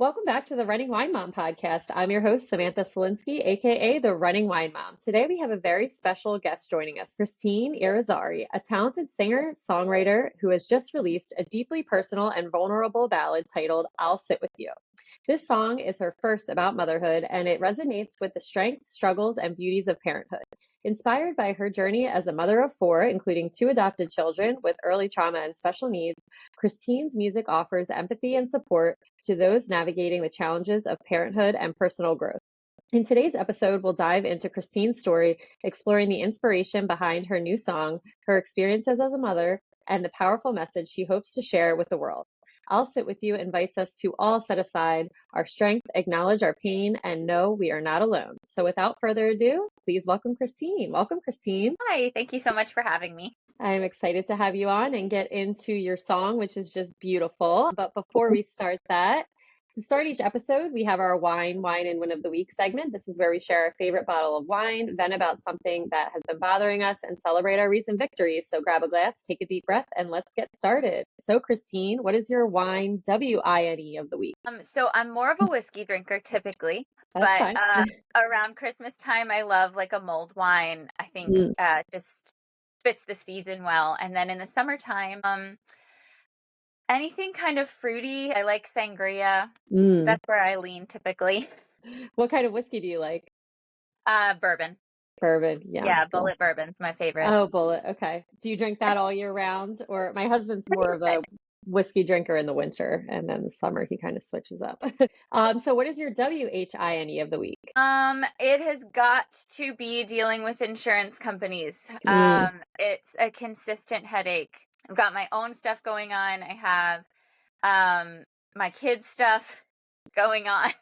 Welcome back to the Running Wine Mom podcast. I'm your host, Samantha Cieslinski, aka the Running Wine Mom. Today we have a very special guest joining us, Christine Irizarry, a talented singer-songwriter who has just released a deeply personal and vulnerable ballad titled I'll Sit With You. This song is her first about motherhood, and it resonates with the strengths, struggles, and beauties of parenthood. Inspired by her journey as a mother of four, including two adopted children with early trauma and special needs, Christine's music offers empathy and support to those navigating the challenges of parenthood and personal growth. In today's episode, we'll dive into Christine's story, exploring the inspiration behind her new song, her experiences as a mother, and the powerful message she hopes to share with the world. I'll Sit With You invites us to all set aside our strength, acknowledge our pain, and know we are not alone. So without further ado, please welcome Christine. Welcome, Christine. Hi, thank you so much for having me. I'm excited to have you on and get into your song, which is just beautiful. But before we start that, to start each episode, we have our wine, and win of the week segment. This is where we share our favorite bottle of wine, vent about something that has been bothering us, and celebrate our recent victories. So grab a glass, take a deep breath, and let's get started. So Christine, what is your wine, WINE of the week? So I'm more of a whiskey drinker typically, That's but fine. around Christmas time, I love like a mulled wine. I think just fits the season well. And then in the summertime, anything kind of fruity. I like sangria. That's where I lean typically. What kind of whiskey do you like? Bourbon. Bourbon, yeah. Yeah, Bullet bourbon's my favorite. Oh, Bullet. Okay. Do you drink that all year round? Or my husband's more of a whiskey drinker in the winter, and then the summer he kind of switches up. So what is your WHINE of the week? It has got to be dealing with insurance companies. It's a consistent headache. I've got my own stuff going on. I have my kids' stuff going on.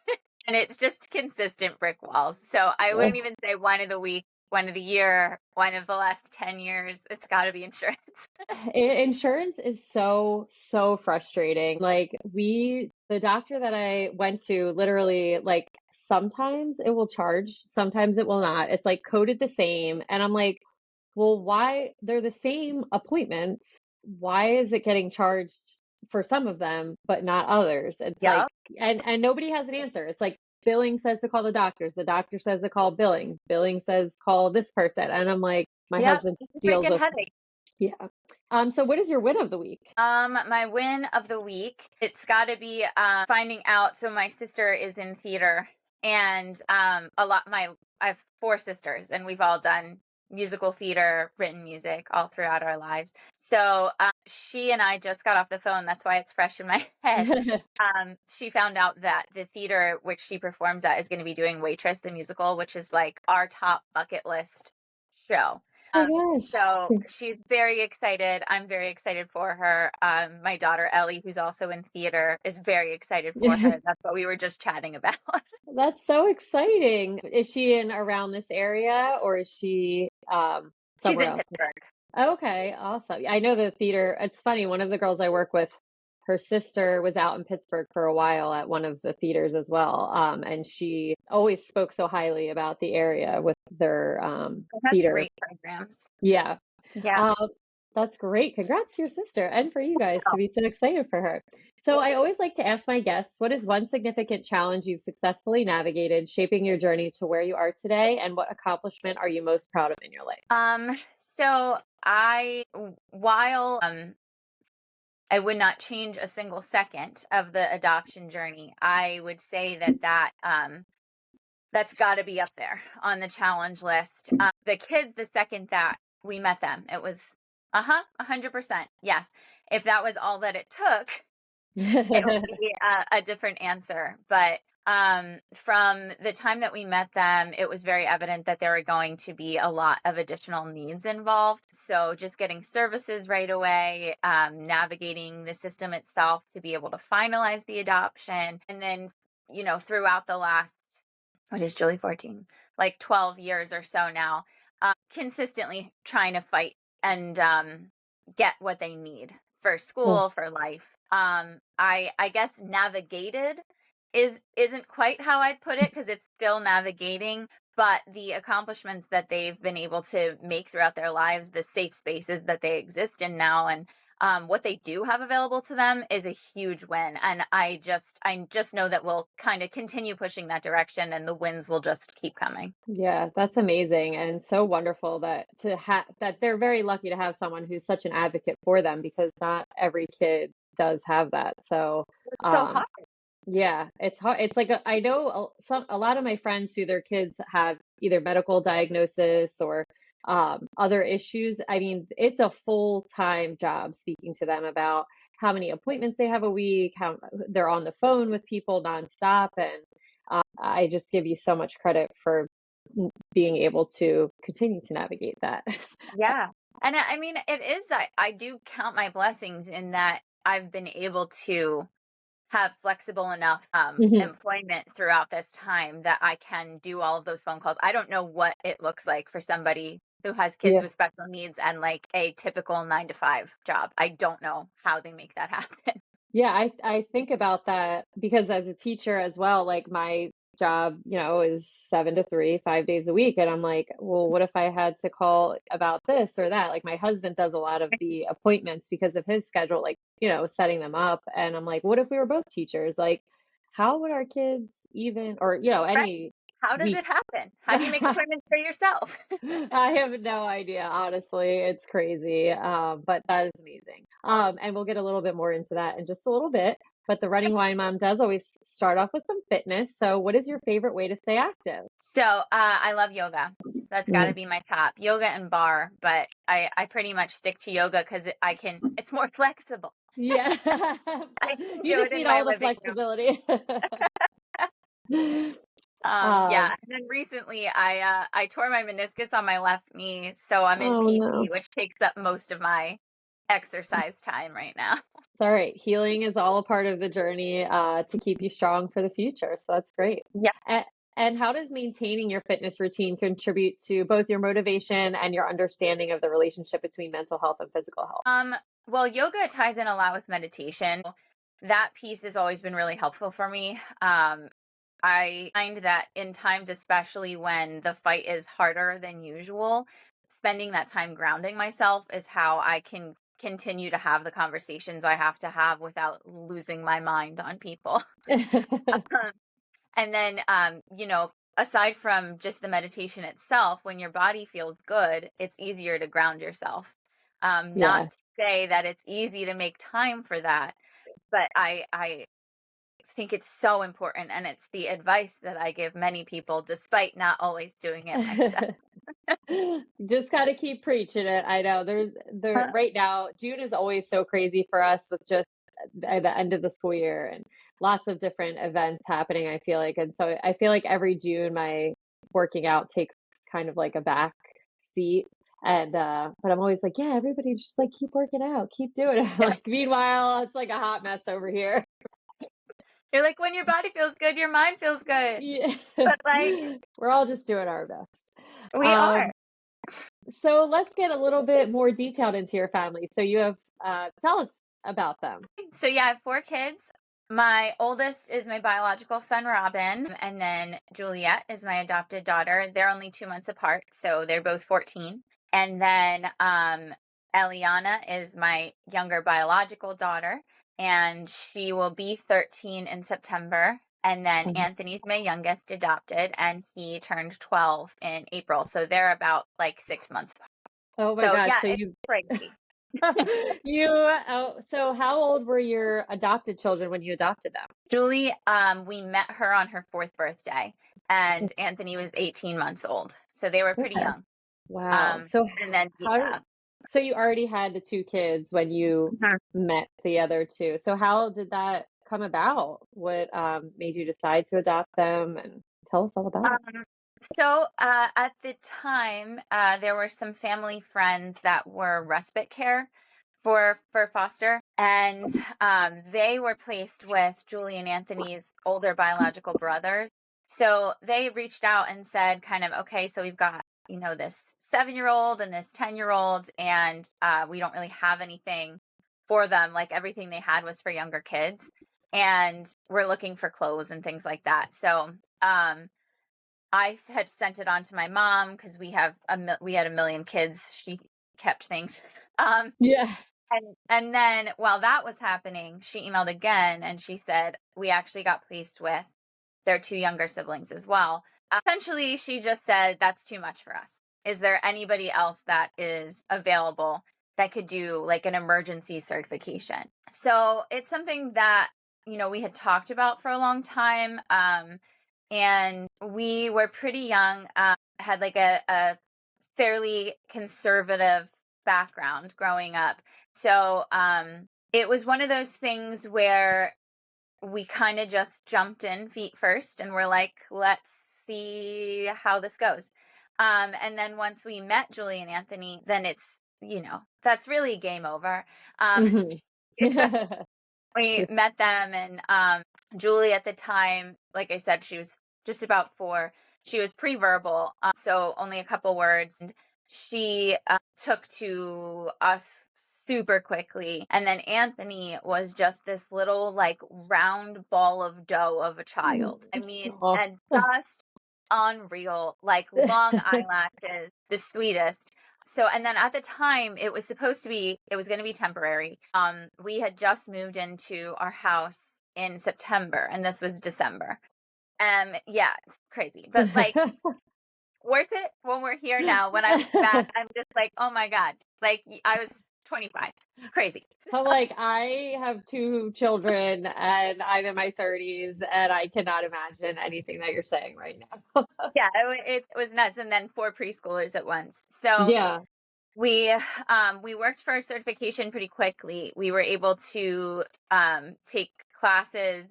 And it's just consistent brick walls. So I wouldn't even say wine of the week, wine of the year, wine of the last 10 years. It's got to be insurance. Insurance is so frustrating. Like the doctor that I went to, literally, like, sometimes it will charge, sometimes it will not. It's like coded the same. And I'm like, well, why? They're the same appointments. Why is it getting charged for some of them, but not others? It's like, and nobody has an answer. It's like billing says to call the doctors. The doctor says to call billing. Billing says call this person. And I'm like, my husband deals with headache. Yeah. So what is your win of the week? My win of the week, it's got to be finding out. So my sister is in theater, and I have four sisters, and we've all done musical theater, written music all throughout our lives. So she and I just got off the phone. That's why it's fresh in my head. She found out that the theater which she performs at is going to be doing Waitress the musical, which is like our top bucket list show. So she's very excited. I'm very excited for her. My daughter Ellie, who's also in theater, is very excited for her. That's what we were just chatting about. That's so exciting. Is she in around this area, or is she somewhere She's in else? Pittsburgh. Okay, awesome. I know the theater. It's funny. One of the girls I work with, her sister was out in Pittsburgh for a while at one of the theaters as well. And she always spoke so highly about the area with their theater. Great programs. Yeah. Yeah. That's great. Congrats to your sister, and for you guys to be so excited for her. So I always like to ask my guests, what is one significant challenge you've successfully navigated, shaping your journey to where you are today, and what accomplishment are you most proud of in your life? So while I would not change a single second of the adoption journey, I would say that's got to be up there on the challenge list. The kids, the second that we met them, it was 100%. Yes. If that was all that it took, it would be a different answer. But from the time that we met them, it was very evident that there were going to be a lot of additional needs involved. So just getting services right away, navigating the system itself to be able to finalize the adoption. And then, throughout the last, what is Julie 14? Like 12 years or so now, consistently trying to fight and get what they need for school, for life. I guess navigated isn't quite how I'd put it, because it's still navigating, but the accomplishments that they've been able to make throughout their lives, the safe spaces that they exist in now, and what they do have available to them is a huge win. And I just know that we'll kind of continue pushing that direction, and the wins will just keep coming. Yeah, that's amazing and so wonderful that that they're very lucky to have someone who's such an advocate for them because not every kid does have that. So, It's so um, hard. yeah, it's hard. It's like I know a lot of my friends who their kids have either medical diagnosis or other issues. I mean, it's a full-time job speaking to them about how many appointments they have a week, how they're on the phone with people nonstop, and I just give you so much credit for being able to continue to navigate that. Yeah. And I mean, it is, I do count my blessings in that I've been able to have flexible enough Mhm. employment throughout this time that I can do all of those phone calls. I don't know what it looks like for somebody who has kids Yeah. with special needs and like a typical 9 to 5 job. I don't know how they make that happen. Yeah, I think about that because as a teacher as well, like my job, is 7 to 3, 5 days a week. And I'm like, well, what if I had to call about this or that? Like my husband does a lot of the appointments because of his schedule, like, setting them up. And I'm like, what if we were both teachers? Like, how would our kids even, or, Right. any How does week? it happen? How do you make appointments for yourself? I have no idea, honestly. It's crazy, but that is amazing. And we'll get a little bit more into that in just a little bit. But the Running Wine Mom does always start off with some fitness. So, what is your favorite way to stay active? So I love yoga. That's got to Mm. be my top. Yoga and bar, but I pretty much stick to yoga because it's more flexible. Yeah, I can you do just it in need my all the living room. flexibility. Yeah, Um, and then recently I tore my meniscus on my left knee, so I'm in oh PT, no. which takes up most of my exercise time right now. It's all right. Healing is all a part of the journey to keep you strong for the future. So that's great. Yeah. A- And how does maintaining your fitness routine contribute to both your motivation and your understanding of the relationship between mental health and physical health? Well, yoga ties in a lot with meditation. That piece has always been really helpful for me. I find that in times, especially when the fight is harder than usual, spending that time grounding myself is how I can continue to have the conversations I have to have without losing my mind on people. And then, aside from just the meditation itself, when your body feels good, it's easier to ground yourself. Yeah. Not to say that it's easy to make time for that, but I think it's so important, and it's the advice that I give many people, despite not always doing it myself. Just got to keep preaching it. I know there right now, June is always so crazy for us with just the end of the school year and lots of different events happening, I feel like. And so I feel like every June my working out takes kind of like a back seat. And but I'm always like, yeah, everybody just like keep working out, keep doing it. Yeah. Like meanwhile, it's like a hot mess over here. You're like, when your body feels good, your mind feels good. Yeah. But like, We're all just doing our best. we are. Um, So let's get a little bit more detailed into your family. So you have, tell us about them. So yeah, I have 4 kids. My oldest is my biological son, Robin, and then Juliet is my adopted daughter. They're only 2 months apart, so they're both 14. And then Eliana is my younger biological daughter, and she will be 13 in September. And then Mhm. Anthony's my youngest adopted, and he turned 12 in April. So they're about like 6 months apart. Oh my So gosh. yeah, So it's you, crazy. so how old were your adopted children when you adopted them? Julie, we met her on her 4th birthday, and Anthony was 18 months old. So they were pretty Okay. young. Wow. So And then, how did, yeah. so you already had the two kids when you Mhm. met the other two. So how did that come about? What made you decide to adopt them and tell us all about it? Um, at the time, there were some family friends that were respite care for foster, and they were placed with Julie and Anthony's older biological brothers. So they reached out and said, kind of, okay, so we've got this 7-year-old and this 10-year-old, and we don't really have anything for them. Like everything they had was for younger kids, and we're looking for clothes and things like that. So I had sent it on to my mom because we had a million kids. She kept things. Um, Yeah. And then while that was happening, she emailed again and she said, we actually got placed with their 2 younger siblings as well. Essentially, she just said, that's too much for us. Is there anybody else that is available that could do like an emergency certification? So it's something that, we had talked about for a long time. And we were pretty young, had like a fairly conservative background growing up. So it was one of those things where we kind of just jumped in feet first and we're like, let's see how this goes. And then once we met Julie and Anthony, then it's, that's really game over. Mhm. We met them, and Julie at the time, like I said, she was just about 4. She was pre-verbal, so only a couple words. And she took to us super quickly. And then Anthony was just this little like round ball of dough of a child. I mean, Aw. and just unreal, like long eyelashes, the sweetest. So, and then at the time it was going to be temporary. We had just moved into our house in September and this was December. Yeah, it's crazy, but like worth it when we're here now. When I look back, I'm just like, oh my God, like I was 25. Crazy. I'm like, I have 2 children and I'm in my 30s and I cannot imagine anything that you're saying right now. Yeah, it was nuts. And then 4 preschoolers at once. So Yeah. we worked for our certification pretty quickly. We were able to take classes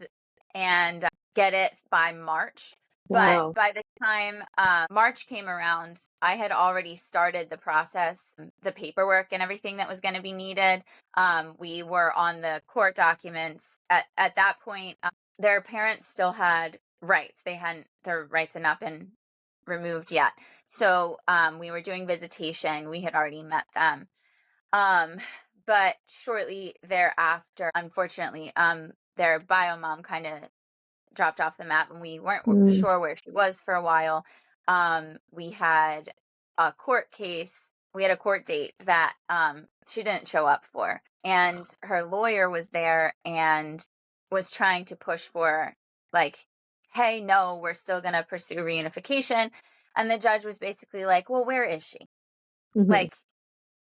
and get it by March. Wow. But by the time March came around, I had already started the process, the paperwork and everything that was going to be needed. We were on the court documents. At that point, their parents still had rights. Their rights had not been removed yet. So we were doing visitation. We had already met them. But shortly thereafter, unfortunately, their bio mom kind of dropped off the map and we weren't Mm. sure where she was for a while. We had a court case. We had a court date that she didn't show up for. And her lawyer was there and was trying to push for like, hey, no, we're still going to pursue reunification. And the judge was basically like, well, where is she? Mhm. Like,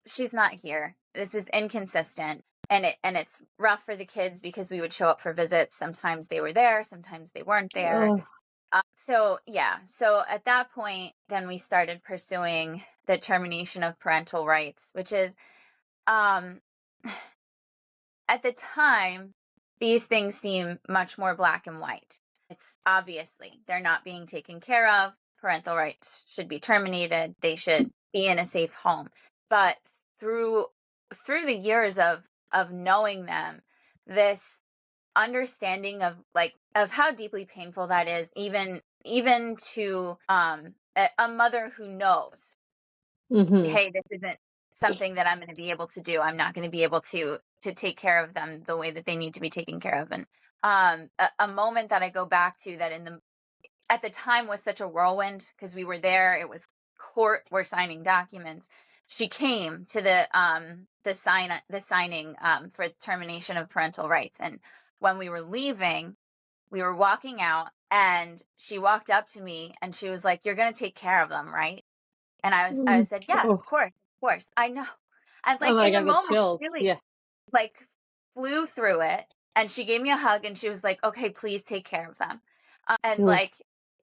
she's not here. This is inconsistent. And it's rough for the kids because we would show up for visits. Sometimes they were there, sometimes they weren't there. Oh. So at that point, then we started pursuing the termination of parental rights, which is, um, at the time, these things seem much more black and white. It's obviously they're not being taken care of. Parental rights should be terminated. They should be in a safe home. But through the years of knowing them, this understanding of how deeply painful that is, even to a mother who knows, Mhm. hey, this isn't something that I'm going to be able to do. I'm not going to be able to take care of them the way that they need to be taken care of. And a moment that I go back to that at the time was such a whirlwind because we were there. It was court. We're signing documents. She came to the signing for termination of parental rights. And when we were leaving, we were walking out, and she walked up to me and she was like, "You're going to take care of them, right?" And I Mm. said, "Yeah, Oh. of course, I know." And Oh like my in the God, the moment, chills. really Yeah. like flew through it. And she gave me a hug and she was like, "Okay, please take care of them." And Oof. like,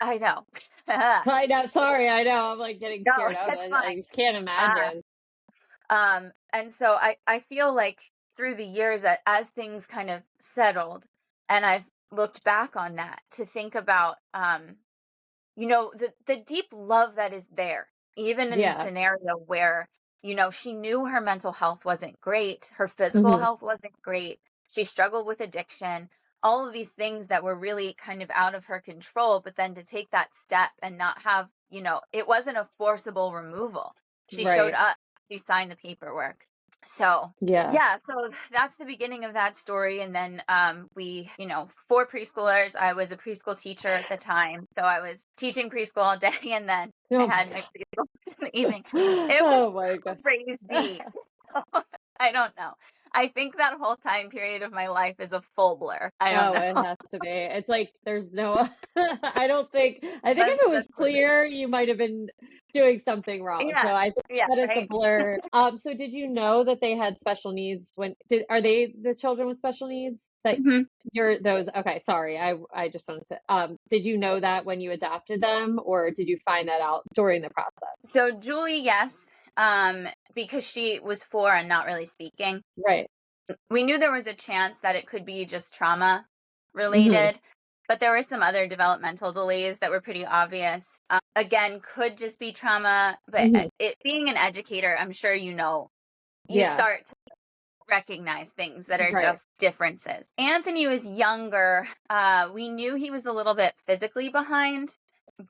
I know. No, I know. Sorry, I know. I'm like getting teared up. it's I fine. just can't Uh, imagine. and so I feel like through the years that as things kind of settled and I've looked back on that to think about, the deep love that is there, even in the Yeah. scenario where, she knew her mental health wasn't great, her physical Mhm. health wasn't great, she struggled with addiction, all of these things that were really kind of out of her control, but then to take that step and not have, it wasn't a forcible removal. She showed Right. up, she signed the paperwork. So Yeah. yeah, so that's the beginning of that story. And then we, 4 preschoolers. I was a preschool teacher at the time. So I was teaching preschool all day and then I Oh had my my preschool in the evening. God. It was Oh my gosh. crazy. I don't know. I think that whole time period of my life is a full blur. I don't Oh, it know. has to be. It's like there's no I think if it was That's what it is. clear, you might have been doing something wrong. So Yeah. I think Yeah, that it's a right? blur. So did you know that they had special needs are they the children with special needs that Mhm. you're those? Okay, sorry. I just wanted to did you know that when you adopted them, or did you find that out during the process? So Julie, yes, because she was 4 and not really speaking. Right. We knew there was a chance that it could be just trauma Hmm. related, but there were some other developmental delays that were pretty obvious. Again, could just be trauma, but Hmm. it being an educator, I'm sure you Yeah. start to recognize things that are Right. just differences. Anthony was younger. We knew he was a little bit physically behind,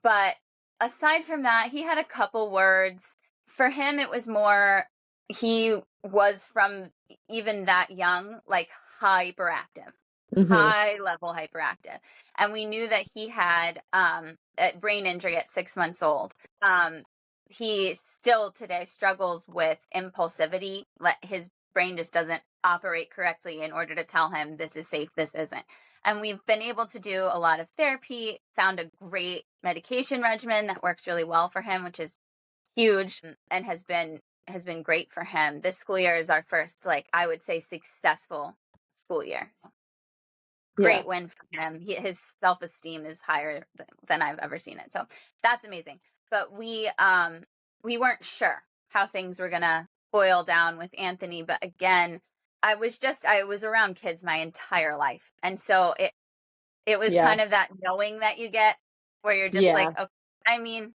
but aside from that, he had a couple words. For him, it was more, he was from even that young, like hyperactive, Hmm. high level hyperactive. And we knew that he had a brain injury at 6 months old. He still today struggles with impulsivity. His brain just doesn't operate correctly in order to tell him this is safe, this isn't. And we've been able to do a lot of therapy, found a great medication regimen that works really well for him, which is huge and has been great for him. This school year is our first, like, I would say, successful school year. So Yeah. great win for him. His self-esteem is higher than I've ever seen it. So that's amazing. But we weren't sure how things were gonna boil down with Anthony. But again, I was around kids my entire life. And so it was Yeah. kind of that knowing that you get where you're just Yeah. like, okay, I mean,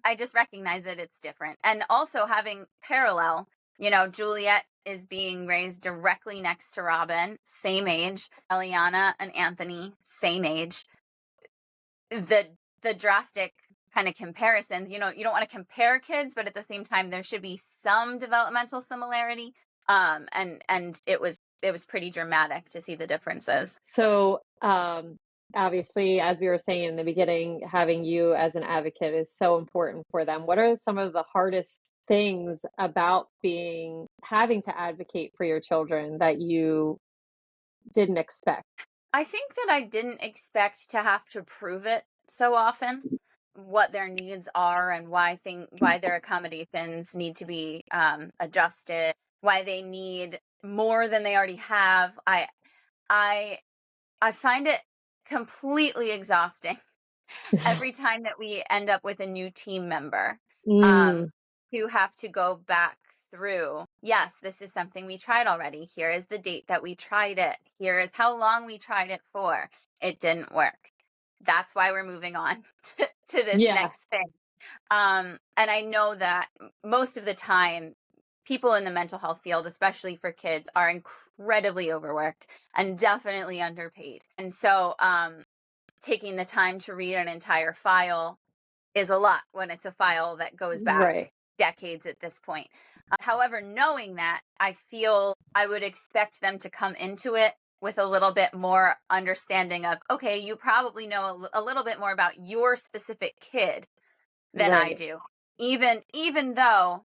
I just recognize that it's different. And also having parallel, Juliet is being raised directly next to Robin, same age. Eliana and Anthony, same age. The drastic kind of comparisons, you don't want to compare kids, but at the same time there should be some developmental similarity. And it was pretty dramatic to see the differences. So, obviously, as we were saying in the beginning, having you as an advocate is so important for them. What are some of the hardest things about having to advocate for your children that you didn't expect? I think that I didn't expect to have to prove it so often, what their needs are and why their accommodations need to be adjusted, why they need more than they already have. I I find it completely exhausting every time that we end up with a new team member, um, Mm, to have to go back through, yes, this is something we tried already. Here is the date that we tried it. Here is how long we tried it for. It didn't work. That's why we're moving on to this yeah, next thing. And I know that most of the time, people in the mental health field, especially for kids, are incredibly overworked and definitely underpaid. And so, taking the time to read an entire file is a lot when it's a file that goes right, back decades at this point. However, knowing that, I feel I would expect them to come into it with a little bit more understanding of, okay, you probably know a little bit more about your specific kid than I right, do. Even though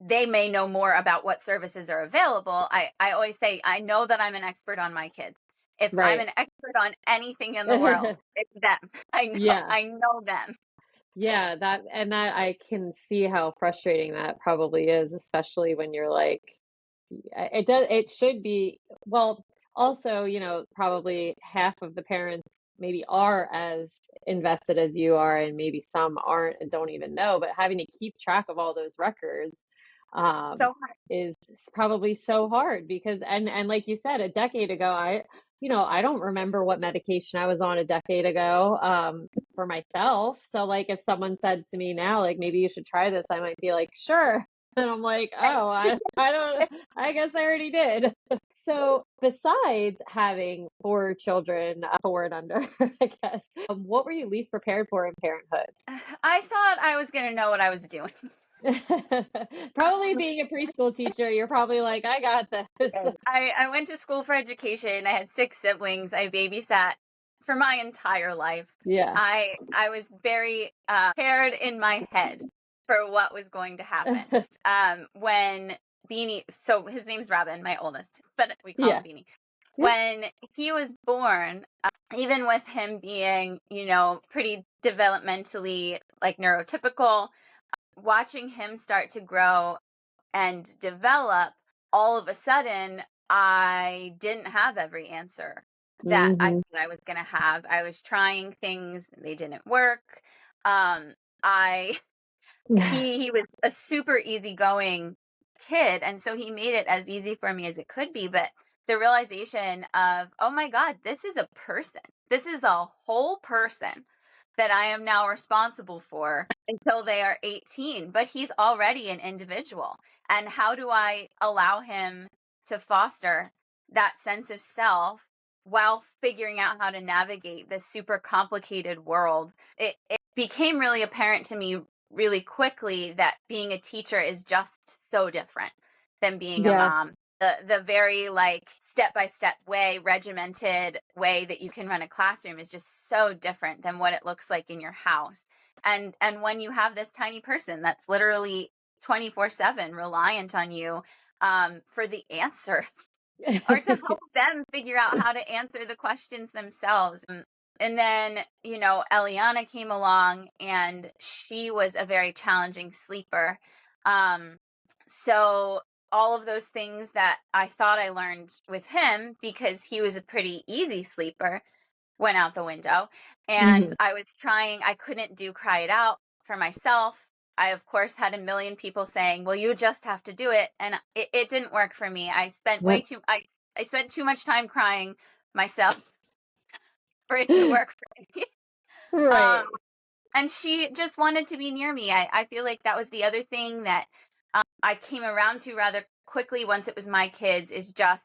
they may know more about what services are available, I always say, I know that I'm an expert on my kids. If I'm right. an expert on anything in the world, it's them. Yeah. I know them. Yeah, that I can see how frustrating that probably is, especially when you're like, it should be, well, also, probably half of the parents maybe are as invested as you are, and maybe some aren't and don't even know, but having to keep track of all those records um So hard. is probably so hard because and like you said, a decade ago, I don't remember what medication I was on a decade ago for myself. So like if someone said to me now, like maybe you should try this, I might be like, sure. And I'm like, oh, I don't, I guess I already did. So besides having 4 children, 4 and under, I guess, what were you least prepared for in parenthood? I thought I was going to know what I was doing. Probably being a preschool teacher, you're probably like, I got this. I went to school for education. I had 6 siblings. I babysat for my entire life. Yeah. I was very prepared in my head for what was going to happen. When Beanie, so his name's Robin, my oldest, but we call Yeah. him Beanie. Yeah. When he was born, even with him being, pretty developmentally like neurotypical, watching him start to grow and develop, all of a sudden, I didn't have every answer that I Hmm. thought I was going to have. I was trying things, they didn't work. I he was a super easygoing kid, and so he made it as easy for me as it could be. But the realization of, oh my God, this is a person. This is a whole person that I am now responsible for until they are 18. But he's already an individual. And how do I allow him to foster that sense of self while figuring out how to navigate this super complicated world? It became really apparent to me really quickly that being a teacher is just so different than being a Yeah. mom. The very like step-by-step way, regimented way that you can run a classroom is just so different than what it looks like in your house. And when you have this tiny person that's literally 24/7 reliant on you for the answers or to help them figure out how to answer the questions themselves. And then, Eliana came along, and she was a very challenging sleeper. So all of those things that I thought I learned with him, because he was a pretty easy sleeper, went out the window. And Hmm. I couldn't do cry it out for myself. I, of course, had a million people saying, well, you just have to do it. And it didn't work for me. I spent too much time crying myself for it to work for me. Um, Right. and she just wanted to be near me. I feel like that was the other thing that I came around to rather quickly once it was my kids, is just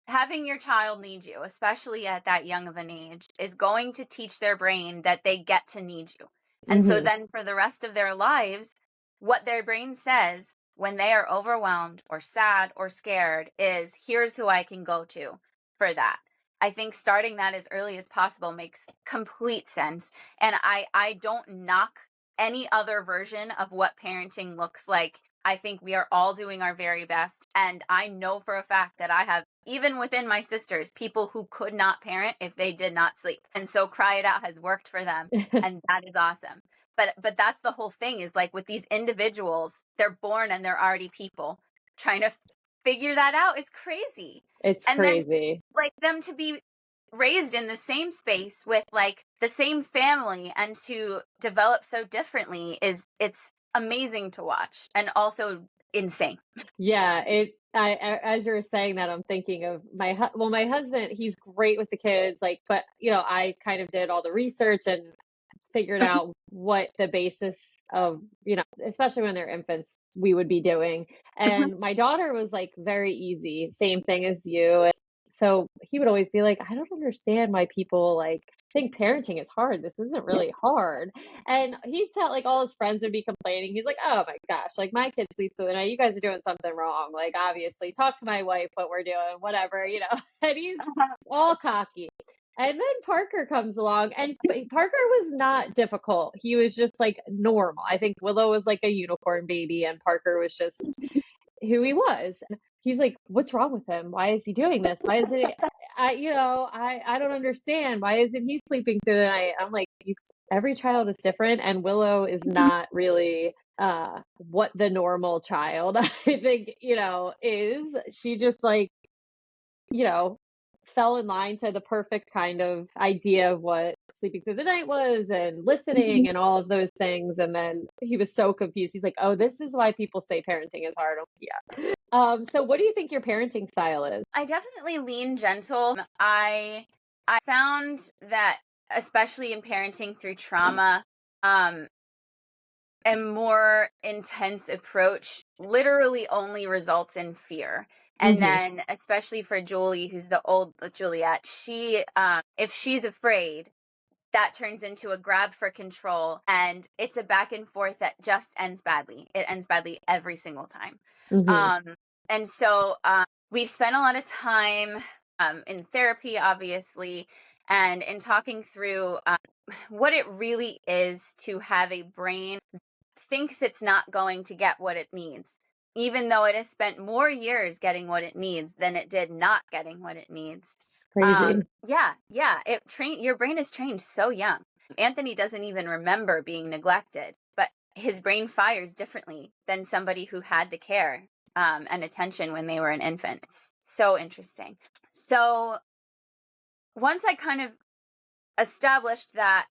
having your child need you, especially at that young of an age, is going to teach their brain that they get to need you. And so Hmm. then for the rest of their lives, what their brain says when they are overwhelmed or sad or scared is, here's who I can go to for that. I think starting that as early as possible makes complete sense. And I don't knock any other version of what parenting looks like. I think we are all doing our very best. And I know for a fact that I have, even within my sisters, people who could not parent if they did not sleep. And so Cry It Out has worked for them. And that is awesome. But that's the whole thing, is like with these individuals, they're born and they're already people. Trying to figure that out is crazy. It's And then crazy. like them to be raised in the same space with like the same family and to develop so differently, it's amazing to watch and also insane. Yeah, as you're saying that, I'm thinking of my husband, he's great with the kids, like, but I kind of did all the research and figured out what the basis of, especially when they're infants, we would be doing. And my daughter was like very easy, same thing as you. And so he would always be like, I don't understand why people like think parenting is hard. This isn't really hard. And he'd tell, like, all his friends would be complaining. He's like, oh my gosh, like my kid sleeps through the night. You guys are doing something wrong. Like, obviously, talk to my wife what we're doing, whatever. And he's all cocky. And then Parker comes along, and Parker was not difficult. He was just like normal. I think Willow was like a unicorn baby, and Parker was just who he was. And he's like, "What's wrong with him? Why is he doing this? Why is it? I don't understand. Why isn't he sleeping through the night?" I'm like, every child is different, and Willow is not really what the normal child I think is. She just like you know, fell in line to the perfect kind of idea of what sleeping through the night was and listening and all of those things. And then he was so confused. He's like, "Oh, this is why people say parenting is hard." I'm like, yeah. So what do you think your parenting style is? I definitely lean gentle. I found that, especially in parenting through trauma, um, a more intense approach literally only results in fear. And Hmm. then, especially for Julie, who's the old Juliet, if she's afraid, that turns into a grab for control, and it's a back and forth that just ends badly. It ends badly every single time. Hmm. Um, and so we've spent a lot of time in therapy, obviously, and in talking through what it really is to have a brain thinks it's not going to get what it needs. even though it has spent more years getting what it needs than it did not getting what it needs. Crazy. Yeah, your brain is trained so young. Anthony doesn't even remember being neglected, but his brain fires differently than somebody who had the care and attention when they were an infant. It's so interesting. So once I kind of established that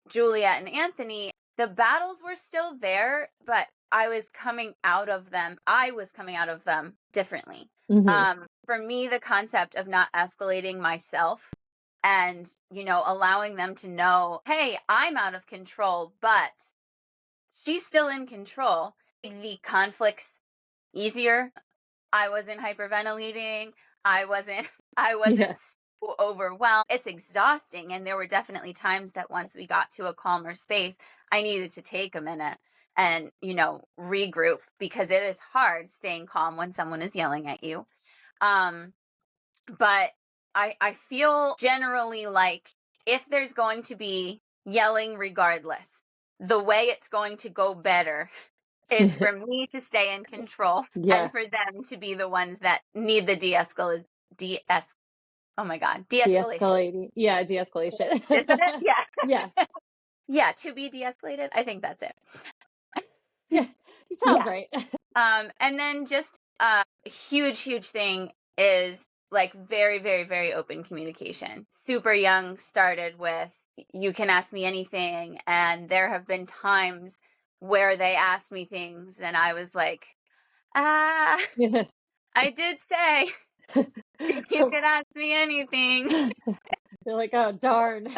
Juliet and Anthony, the battles were still there, but I was coming out of them differently. For me, the concept of not escalating myself and, allowing them to know, hey, I'm out of control, but she's still in control. The conflicts easier. I wasn't hyperventilating. I wasn't Yeah. so overwhelmed. It's exhausting. And there were definitely times that once we got to a calmer space, I needed to take a minute and, regroup, because it is hard staying calm when someone is yelling at you. But I feel generally like if there's going to be yelling regardless, the way it's going to go better is for me to stay in control Yeah. and for them to be the ones that need the de-escalation. De-escalating. Yeah, de-escalation. Isn't it? Yeah. Yeah. Yeah, to be de-escalated. I think that's it. Yeah. It sounds Yeah. right. And then just a huge thing is like very, very, very open communication. Super young started with, you can ask me anything. And there have been times where they asked me things and I was like, I did say you can ask me anything. You're like, oh, darn.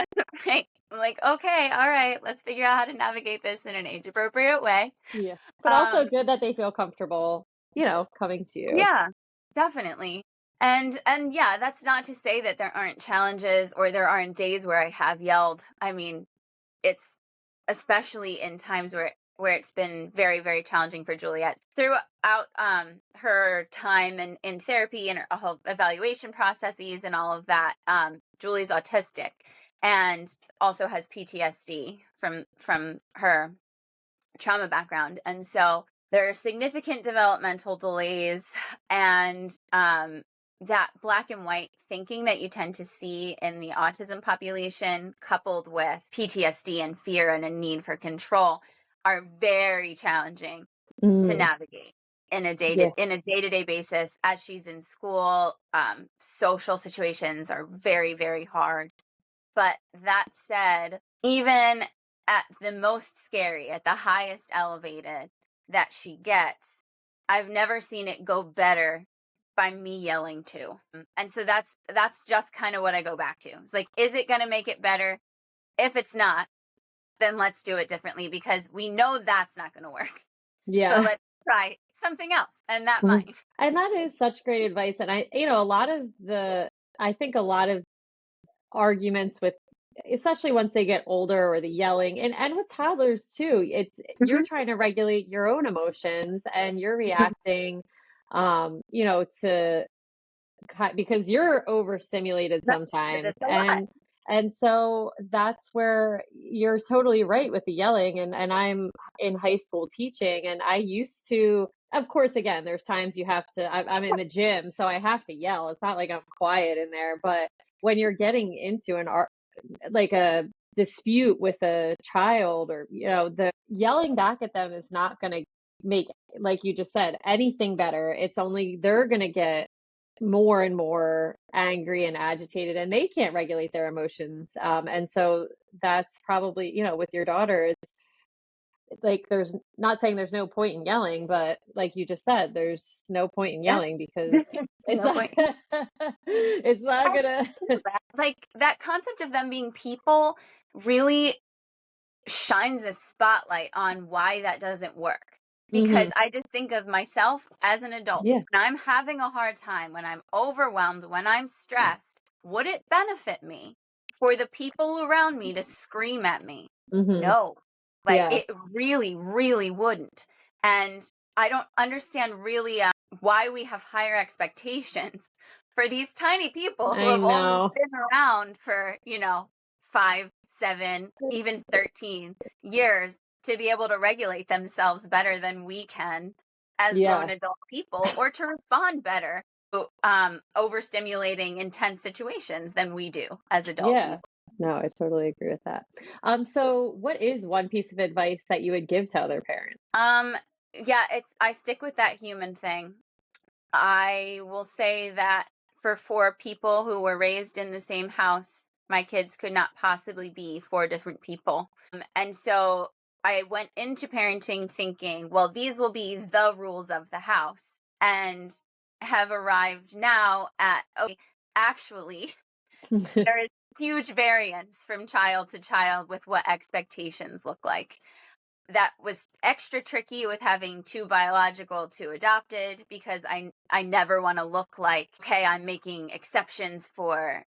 Right? I'm like, okay, all right, let's figure out how to navigate this in an age appropriate way. Yeah. But also good that they feel comfortable, coming to you. Yeah, definitely. And yeah, that's not to say that there aren't challenges or there aren't days where I have yelled. I mean, it's especially in times where it's been very, very challenging for Juliet throughout her time in therapy and her whole evaluation processes and all of that. Julie's autistic and also has PTSD from her trauma background, and so there are significant developmental delays and that black and white thinking that you tend to see in the autism population, coupled with PTSD and fear and a need for control, are very challenging to navigate in a day-to-day basis as she's in school. Social situations are very, very hard. But that said, even at the most scary, at the highest elevated that she gets, I've never seen it go better by me yelling too. And so that's just kind of what I go back to. It's like, is it going to make it better? If it's not, then let's do it differently, because we know that's not going to work. Yeah. So let's try something else, and that might. And that is such great advice. And I think a lot of arguments with, especially once they get older, or the yelling, and with toddlers too, you're trying to regulate your own emotions and you're reacting, to, because you're overstimulated sometimes. And so that's where you're totally right with the yelling. And I'm in high school teaching, and I used to, of course, again, there's times you have to, I'm in the gym, so I have to yell. It's not like I'm quiet in there, but when you're getting into like a dispute with a child, or, the yelling back at them is not going to make, like you just said, anything better. It's only, they're going to get more and more angry and agitated, and they can't regulate their emotions. And so that's probably, with your daughter, it's like, there's not saying there's no point in yelling, but like you just said, there's no point in yelling, because it's No not point. it's not gonna like, that concept of them being people really shines a spotlight on why that doesn't work. Because I just think of myself as an adult. Yeah. When I'm having a hard time, when I'm overwhelmed, when I'm stressed, would it benefit me for the people around me to scream at me? No. Like, it really, really wouldn't. And I don't understand really why we have higher expectations for these tiny people who have only been around for, 5, 7, even 13 years to be able to regulate themselves better than we can. as Yeah. grown adult people, or to respond better to overstimulating intense situations than we do as adult Yeah. people. No, I totally agree with that. So what is one piece of advice that you would give to other parents? Yeah, I stick with that human thing. I will say that for four people who were raised in the same house, my kids could not possibly be four different people. And so I went into parenting thinking, well, these will be the rules of the house, and have arrived now at, okay, actually, there is huge variance from child to child with what expectations look like. That was extra tricky with having two biological, two adopted, because I never want to look like, okay, I'm making exceptions for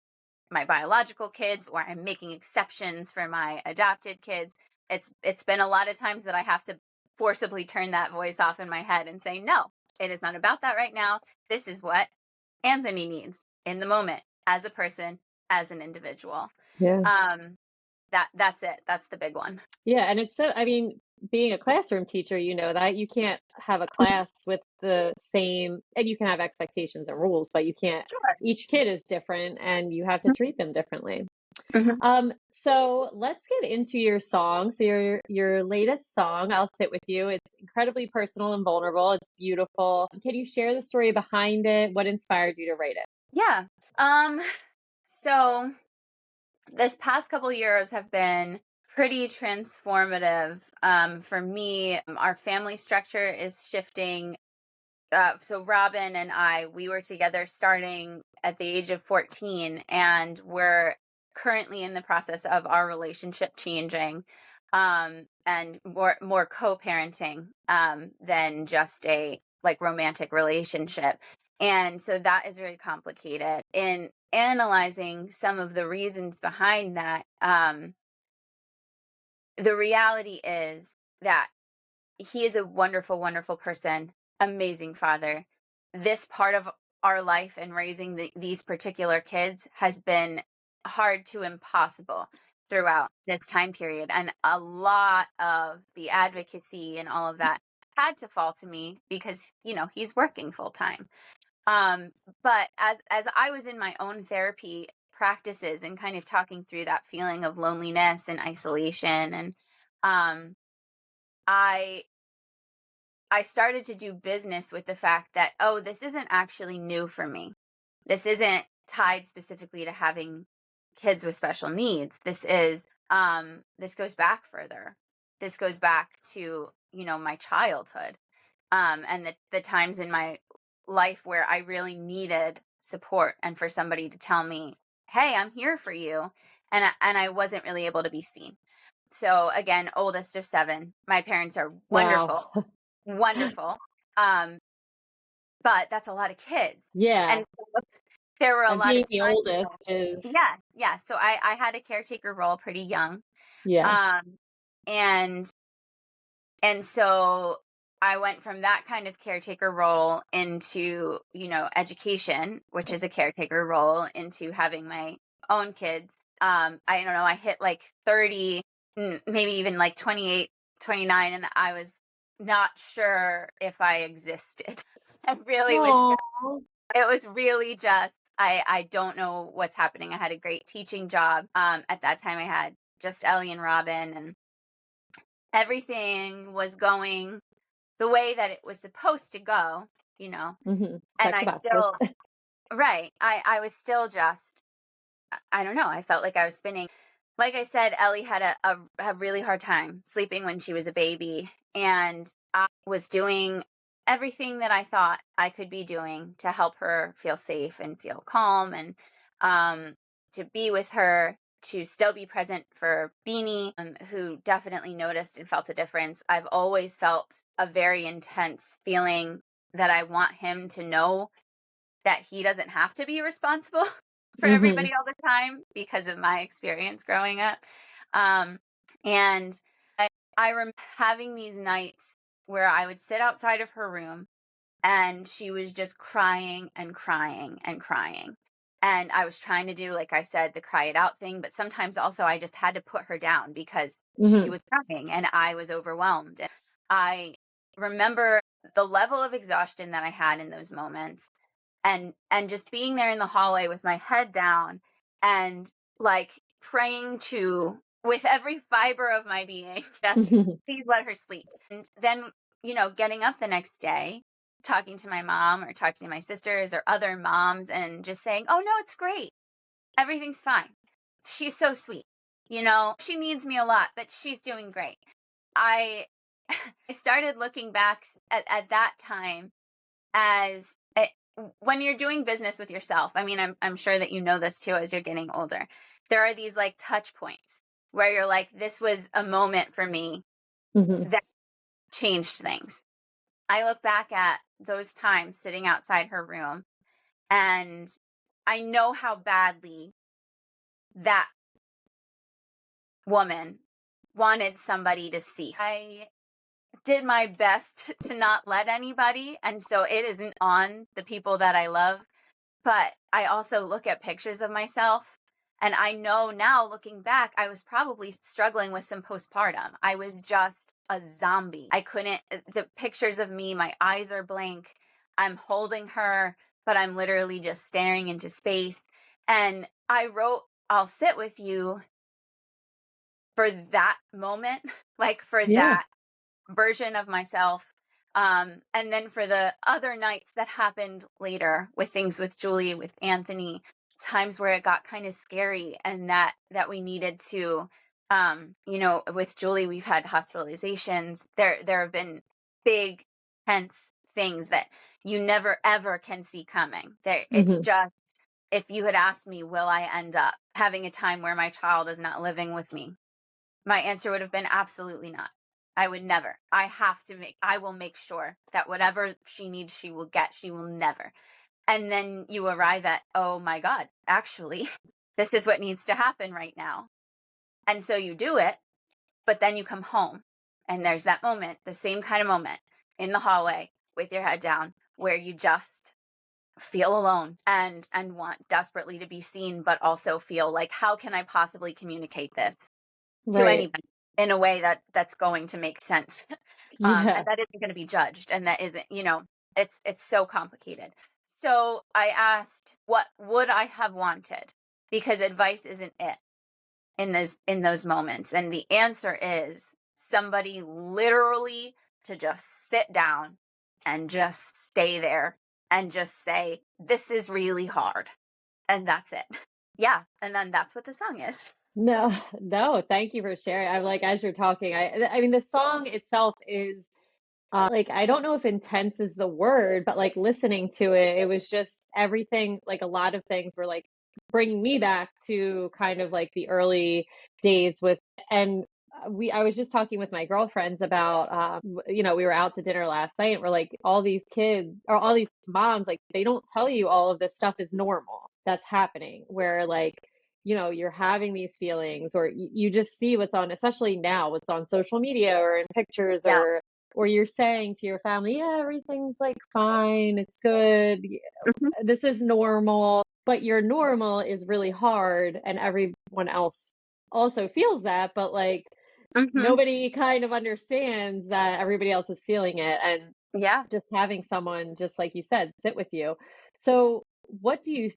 my biological kids, or I'm making exceptions for my adopted kids. It's been a lot of times that I have to forcibly turn that voice off in my head and say, no, it is not about that right now. This is what Anthony needs in the moment, as a person, as an individual. Yeah. Um, that's it. That's the big one. Yeah, and it's so, I mean, being a classroom teacher, you know that you can't have a class with the same, and you can have expectations and rules, but you can't, Sure. each kid is different and you have to treat them differently. Mhm. So let's get into your song. So your latest song, I'll Sit With You. It's incredibly personal and vulnerable. It's beautiful. Can you share the story behind it? What inspired you to write it? Yeah. Um, so this past couple years have been pretty transformative for me. Our family structure is shifting. So Robin and I, we were together starting at the age of 14, and we're currently in the process of our relationship changing, and more co-parenting than just a like romantic relationship. And so that is very complicated. In analyzing some of the reasons behind that, the reality is that he is a wonderful, wonderful person, amazing father. This part of our life and raising these particular kids has been hard to impossible throughout this time period. And a lot of the advocacy and all of that had to fall to me because, he's working full time. But as I was in my own therapy practices and kind of talking through that feeling of loneliness and isolation, and um, I I started to do business with the fact that, oh, this isn't actually new for me. This isn't tied specifically to having kids with special needs. This goes back further. This goes back to, my childhood. And the times in my life where I really needed support and for somebody to tell me, hey, I'm here for you. And I wasn't really able to be seen. So again, oldest of seven. My parents are Wow. wonderful, wonderful. Um, but that's a lot of kids. Yeah. And there were a And lot of being the times. oldest is, Yeah, yeah. So I had a caretaker role pretty young. yeah. Um, and so I went from that kind of caretaker role into, education, which is a caretaker role, into having my own kids. I don't know, I hit like 30, maybe even like 28, 29, and I was not sure if I existed. I really was Oh, it was really just, I don't know what's happening. I had a great teaching job. At that time I had just Ellie and Robin, and everything was going the way that it was supposed to go, and check the I boxes. still, right. I was still just, I don't know. I felt like I was spinning. Like I said, Ellie had a really hard time sleeping when she was a baby. And I was doing everything that I thought I could be doing to help her feel safe and feel calm, and to be with her, to still be present for Beanie, who definitely noticed and felt a difference. I've always felt a very intense feeling that I want him to know that he doesn't have to be responsible for Hmm. everybody all the time because of my experience growing up. Um, and I remember having these nights where I would sit outside of her room and she was just crying and crying and crying. And I was trying to do, like I said, the cry it out thing, but sometimes also I just had to put her down because she Hmm. was crying and I was overwhelmed. And I remember the level of exhaustion that I had in those moments, and just being there in the hallway with my head down and like praying to with every fiber of my being, just please let her sleep. And then, getting up the next day, talking to my mom or talking to my sisters or other moms and just saying, "Oh no, it's great. Everything's fine. She's so sweet. She needs me a lot, but she's doing great." I I started looking back at that time as when you're doing business with yourself. I mean, I'm sure that you know this too as you're getting older. There are these like touch points where you're like, this was a moment for me that changed things. I look back at those times sitting outside her room, and I know how badly that woman wanted somebody to see. I did my best to not let anybody, and so it isn't on the people that I love. But I also look at pictures of myself, and I know now, looking back, I was probably struggling with some postpartum. I was just a zombie. I couldn't, the pictures of me, my eyes are blank. I'm holding her, but I'm literally just staring into space. And I wrote, "I'll sit with you" for that moment, like for Yeah. that version of myself. And then for the other nights that happened later with things with Julie, with Anthony, times where it got kind of scary and that we needed to, with Julie, we've had hospitalizations. There have been big, tense things that you never ever can see coming. It's just, if you had asked me, will I end up having a time where my child is not living with me? My answer would have been absolutely not. I would never. I will make sure that whatever she needs, she will get. She will never. And then you arrive at, oh my God, actually, this is what needs to happen right now. And so you do it, but then you come home and there's that moment, the same kind of moment in the hallway with your head down, where you just feel alone and want desperately to be seen, but also feel like, how can I possibly communicate this to Right. anybody in a way that's going to make sense, Yeah. and that isn't going to be judged, and that isn't, it's so complicated. So I asked, what would I have wanted? Because advice isn't it in those moments, and the answer is somebody literally to just sit down and just stay there and just say, this is really hard, and that's it. Yeah, and then that's what the song is. No, no, thank you for sharing. I'm like, as you're talking, I mean, the song itself is like, I don't know if intense is the word, but like listening to it, it was just everything, like a lot of things were like bringing me back to kind of like the early days with, and I was just talking with my girlfriends about, we were out to dinner last night and we're like, all these kids or all these moms, like, they don't tell you all of this stuff is normal that's happening, where like, you're having these feelings, or you just see what's on, especially now, what's on social media or in pictures, Yeah. or you're saying to your family, yeah, everything's like fine, it's good, Mhm. this is normal, but your normal is really hard, and everyone else also feels that, but like Mhm. nobody kind of understands that everybody else is feeling it, and Yeah. just having someone, just like you said, sit with you. So what do you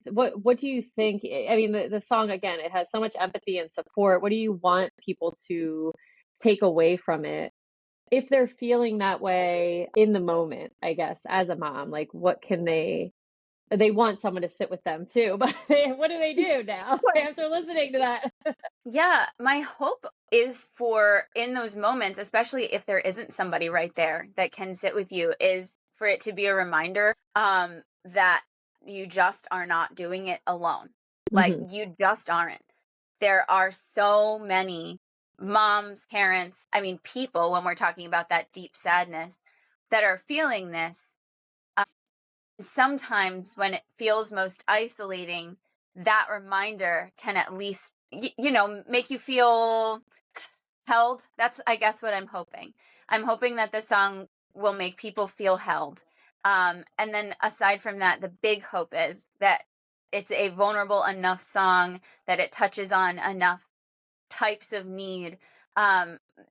think? I mean, the song, again, it has so much empathy and support. What do you want people to take away from it if they're feeling that way in the moment, I guess, as a mom? Like, what can they want someone to sit with them too, but what do they do now Right. after listening to that? Yeah, my hope is for in those moments, especially if there isn't somebody right there that can sit with you, is for it to be a reminder that you just are not doing it alone. Like, Hmm. you just aren't. There are so many moms, parents, I mean people, when we're talking about that deep sadness, that are feeling this. Sometimes when it feels most isolating, that reminder can at least, make you feel held. That's, I guess, what I'm hoping. I'm hoping that the song will make people feel held. And then aside from that, the big hope is that it's a vulnerable enough song that it touches on enough types of need,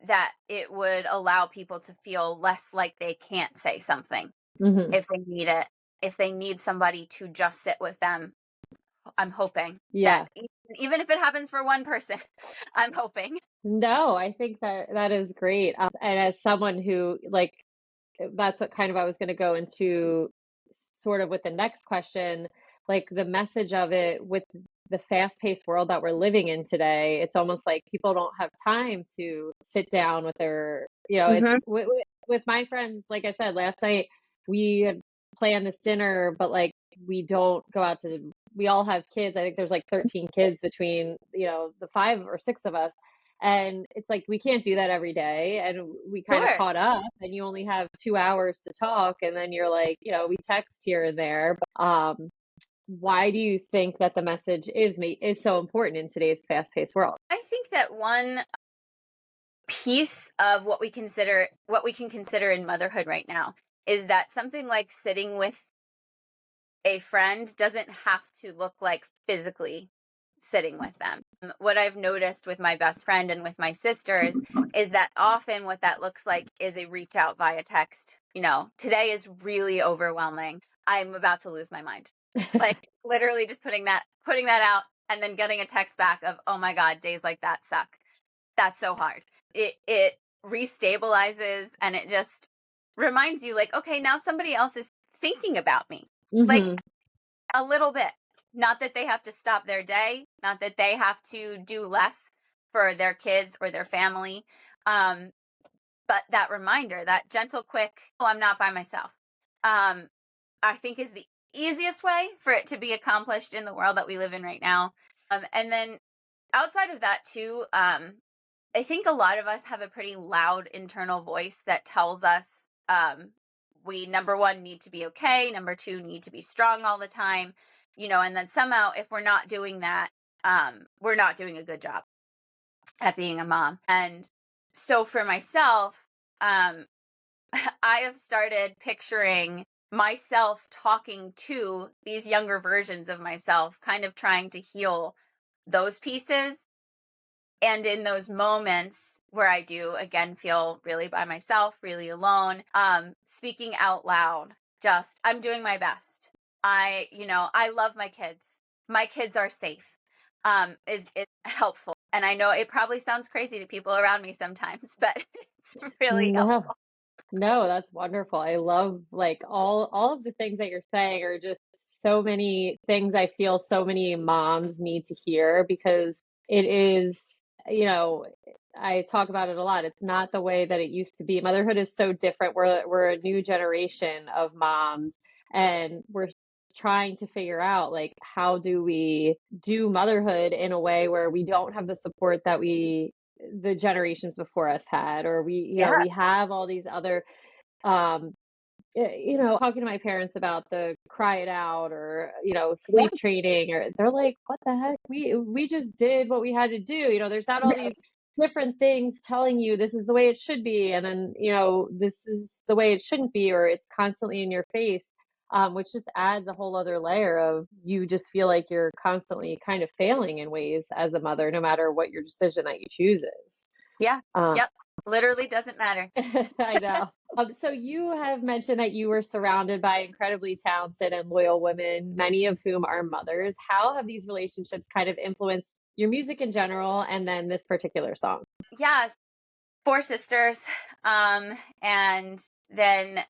that it would allow people to feel less like they can't say something Hmm. if they need it, if they need somebody to just sit with them. I'm hoping that Yeah. even if it happens for one person, I'm hoping. No, I think that that is great. And as someone who like that's what kind of I was going to go into sort of with the next question, like the message of it with the fast-paced world that we're living in today, it's almost like people don't have time to sit down with their, it's Hmm. with my friends, like I said, last night we had planned this dinner, but like we don't go out to, we all have kids. I think there's like 13 kids between, the five or six of us. And it's like we can't do that every day. And we kind of Sure. caught up, and you only have 2 hours to talk. And then you're like, we text here and there. Why do you think that the message is so important in today's fast-paced world? I think that one piece of what we can consider in motherhood right now is that something like sitting with a friend doesn't have to look like physically sitting with them. What I've noticed with my best friend and with my sisters is that often what that looks like is a reach out via text. Today is really overwhelming. I'm about to lose my mind. Like literally just putting that out and then getting a text back of, "Oh my God, days like that suck." That's so hard. It restabilizes, and it just reminds you like, okay, now somebody else is thinking about me. Like Hmm. a little bit. Not that they have to stop their day, not that they have to do less for their kids or their family. Um, but that reminder, that gentle, quick, oh, I'm not by myself, um, I think is the easiest way for it to be accomplished in the world that we live in right now. And then outside of that, too, I think a lot of us have a pretty loud internal voice that tells us we, number one, need to be okay, number two, need to be strong all the time, and then somehow if we're not doing that, we're not doing a good job at being a mom. And so for myself, um, I have started picturing myself talking to these younger versions of myself, kind of trying to heal those pieces. And in those moments where I do again feel really by myself, really alone, speaking out loud, just I'm doing my best. I love my kids. My kids are safe. Is helpful. And I know it probably sounds crazy to people around me sometimes, but it's really No, helpful. no, that's wonderful. I love like all of the things that you're saying are just so many things I feel so many moms need to hear because it is, you know, I talk about it a lot. It's not the way that it used to be. Motherhood is so different. We're a new generation of moms, and we're trying to figure out like how do we do motherhood in a way where we don't have the support that the generations before us had, or Yeah. we have all these other um talking to my parents about the cry it out, or Yeah. sleep training, or they're like, what the heck, we just did what we had to do. There's not all these different things telling you this is the way it should be, and then this is the way it shouldn't be, or it's constantly in your face, which just adds a whole other layer of you just feel like you're constantly kind of failing in ways as a mother, no matter what your decision that you choose is. Yeah. um, Yep. Literally doesn't matter. I know. So you have mentioned that you were surrounded by incredibly talented and loyal women, many of whom are mothers. How have these relationships kind of influenced your music in general, and then this particular song? Yes. Four sisters. And then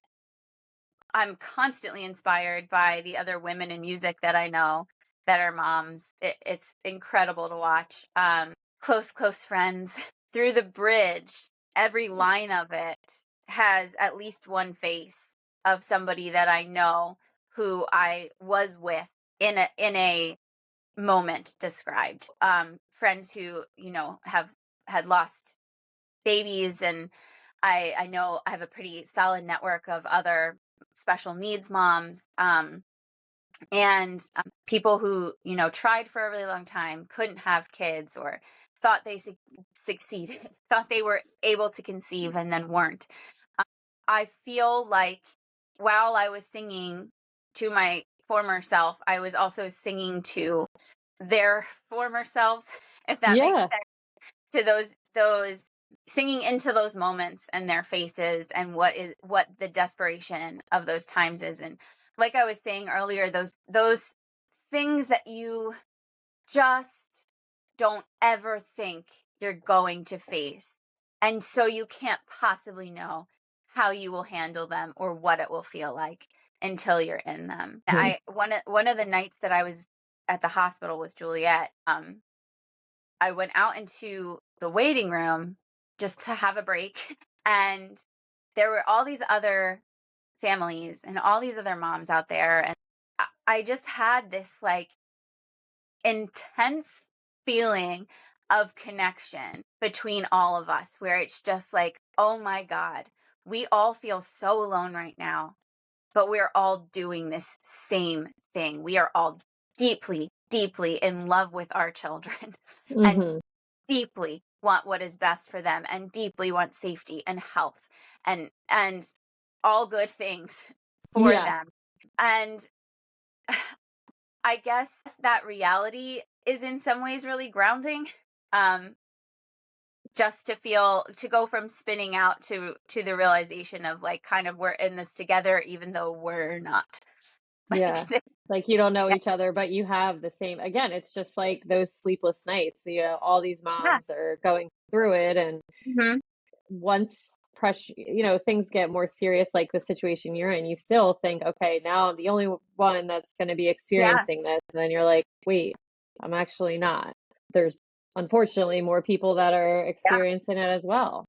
I'm constantly inspired by the other women in music that I know that are moms. It's incredible to watch. Close friends. Through the Bridge, every line of it has at least one face of somebody that I know who I was with in a moment described. Friends who, have had lost babies, and I know I have a pretty solid network of other special needs moms, and people who tried for a really long time, couldn't have kids, or thought they succeeded, thought they were able to conceive and then weren't. Um, I feel like while I was singing to my former self, I was also singing to their former selves, if that makes Yeah. sense, to those singing into those moments and their faces and what the desperation of those times is. And like I was saying earlier, those things that you just don't ever think you're going to face. And so you can't possibly know how you will handle them or what it will feel like until you're in them. Mhm. One of the nights that I was at the hospital with Juliet, I went out into the waiting room just to have a break. And there were all these other families and all these other moms out there. And I just had this like intense feeling of connection between all of us, where it's just like, oh my God, we all feel so alone right now, but we're all doing this same thing. We are all deeply, deeply in love with our children and Mhm. deeply want what is best for them and deeply want safety and health and all good things for Yeah. them. And I guess that reality is in some ways really grounding. Um, just to go from spinning out to the realization of like kind of we're in this together even though we're not. Yeah. Like Like you don't know yeah, each other, but you have the same, again, it's just like those sleepless nights. All these yeah. moms are going through it. And Mhm. once pressure, things get more serious, like the situation you're in, you still think, okay, now I'm the only one that's going to be Yeah. experiencing this. And then you're like, wait, I'm actually not. There's unfortunately more people that are Yeah. experiencing it as well.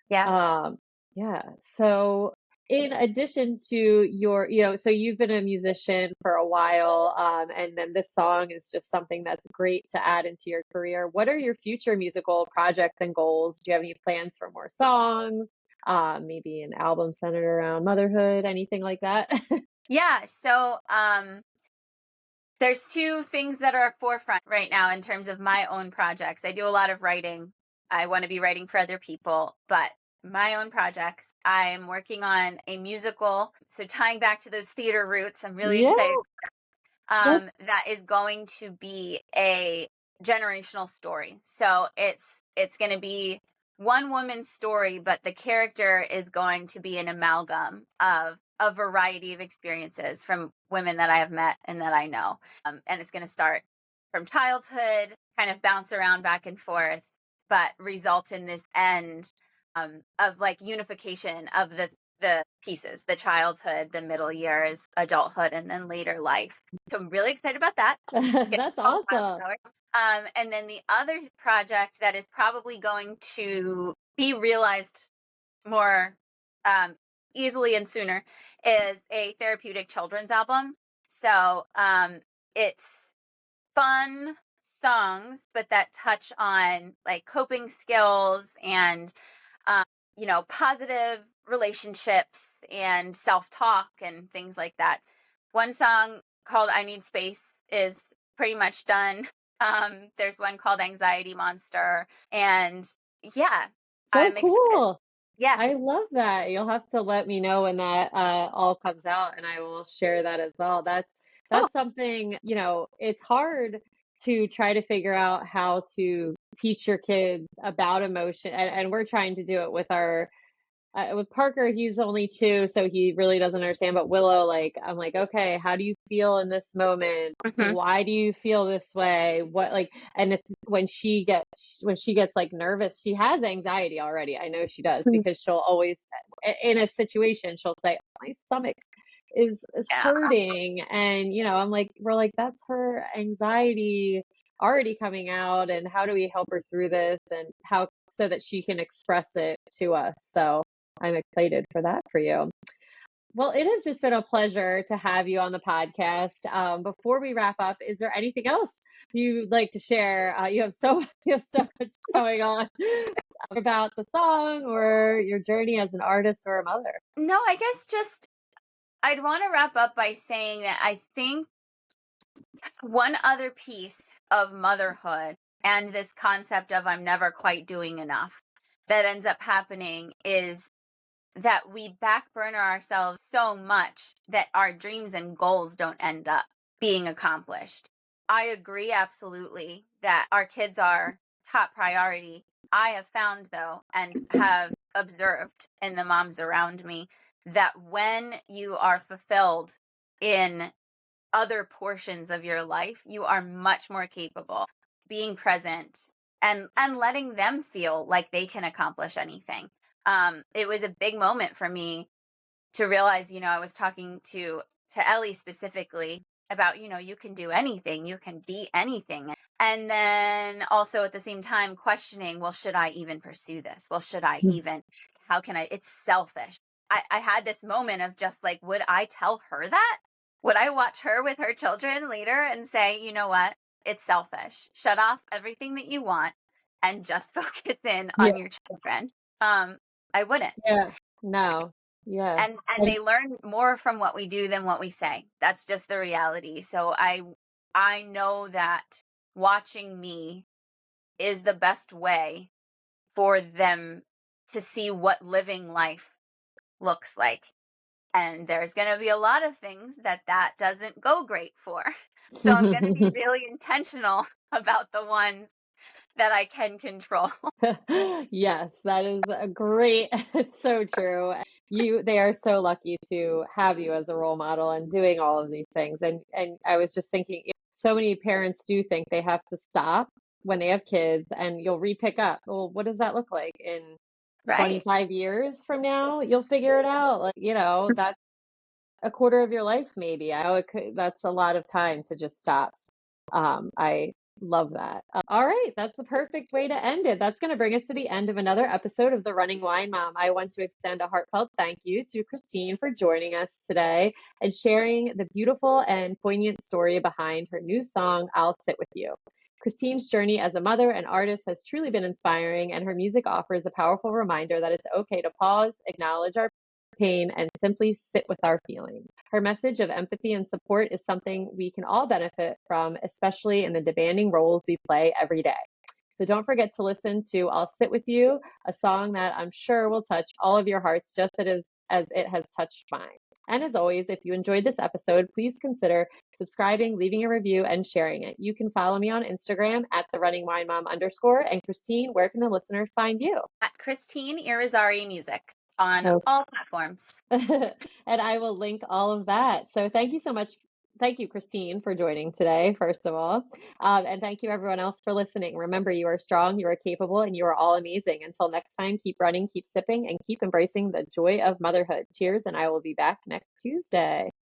Yeah. Um, yeah. So in addition to so you've been a musician for a while, and then this song is just something that's great to add into your career. What are your future musical projects and goals? Do you have any plans for more songs? Maybe an album centered around motherhood, anything like that? Yeah. So there's two things that are forefront right now in terms of my own projects. I do a lot of writing. I want to be writing for other people, but my own projects, I'm working on a musical. So tying back to those theater roots, I'm really Yeah. excited. That's That is going to be a generational story. So it's going to be one woman's story, but the character is going to be an amalgam of a variety of experiences from women that I have met and that I know. And it's going to start from childhood, kind of bounce around back and forth, but result in this end of like unification of the pieces, the childhood, the middle years, adulthood, and then later life. So I'm really excited about that. It's getting that's a little awesome. milestone. And then the other project that is probably going to be realized more easily and sooner is a therapeutic children's album. So it's fun songs, but that touch on like coping skills and um, positive relationships and self-talk and things like that. One song called I Need Space is pretty much done. There's one called Anxiety Monster. And yeah, So I'm excited. cool. Yeah. I love that. You'll have to let me know when that all comes out, and I will share that as well. Oh. That's something, it's hard to try to figure out how to teach your kids about emotion, and we're trying to do it with our with Parker. He's only 2, so he really doesn't understand. But Willow, like, I'm like, okay, how do you feel in this moment? Mhm. Why do you feel this way? What, like, and if, when she gets like nervous, she has anxiety already. I know she does Mhm. because she'll always, in a situation, she'll say, my stomach is Yeah. hurting, and I'm like, we're like, that's her anxiety already coming out, and how do we help her through this, and how so that she can express it to us. So I'm excited for that for you. Well, it has just been a pleasure to have you on the podcast. Before we wrap up, is there anything else you'd like to share? You have so you have so much going on about the song or your journey as an artist or a mother. No, I guess just I'd want to wrap up by saying that I think one other piece of motherhood and this concept of I'm never quite doing enough that ends up happening is that we back burner ourselves so much that our dreams and goals don't end up being accomplished. I agree absolutely that our kids are top priority, I have found, though, and have observed in the moms around me, that when you are fulfilled in other portions of your life, you are much more capable being present and letting them feel like they can accomplish anything. It was a big moment for me to realize, I was talking to Ellie specifically about, you can do anything, you can be anything. And then also at the same time questioning, well, should I even pursue this? Well, should I even, how can I, it's selfish. I had this moment of just like, would I tell her that? Would I watch her with her children later and say, you know what? It's selfish. Shut off everything that you want and just focus in Yeah. on your children. I wouldn't. Yeah. No. Yeah. And they learn more from what we do than what we say. That's just the reality. So I know that watching me is the best way for them to see what living life looks like. And there's going to be a lot of things that doesn't go great for. So I'm going to be really intentional about the ones that I can control. Yes, that is a great, it's so true. They are so lucky to have you as a role model and doing all of these things. And I was just thinking, so many parents do think they have to stop when they have kids, and you'll re-pick up. Well, what does that look like in Right. 25 years from now? You'll figure it out. Like, that's a quarter of your life, maybe. I know that's a lot of time to just stop. I love that. All right, that's the perfect way to end it. That's going to bring us to the end of another episode of The Running Wine Mom. I want to extend a heartfelt thank you to Christine for joining us today and sharing the beautiful and poignant story behind her new song, I'll Sit With You. Christine's journey as a mother and artist has truly been inspiring, and her music offers a powerful reminder that it's okay to pause, acknowledge our pain, and simply sit with our feelings. Her message of empathy and support is something we can all benefit from, especially in the demanding roles we play every day. So don't forget to listen to I'll Sit With You, a song that I'm sure will touch all of your hearts just as it has touched mine. And as always, if you enjoyed this episode, please consider subscribing, leaving a review, and sharing it. You can follow me on Instagram at @therunningwinemom_. And Christine, where can the listeners find you? At Christine Irizarry Music on Oh. all platforms. And I will link all of that. So thank you so much. Thank you, Christine, for joining today, first of all. And thank you, everyone else, for listening. Remember, you are strong, you are capable, and you are all amazing. Until next time, keep running, keep sipping, and keep embracing the joy of motherhood. Cheers, and I will be back next Tuesday.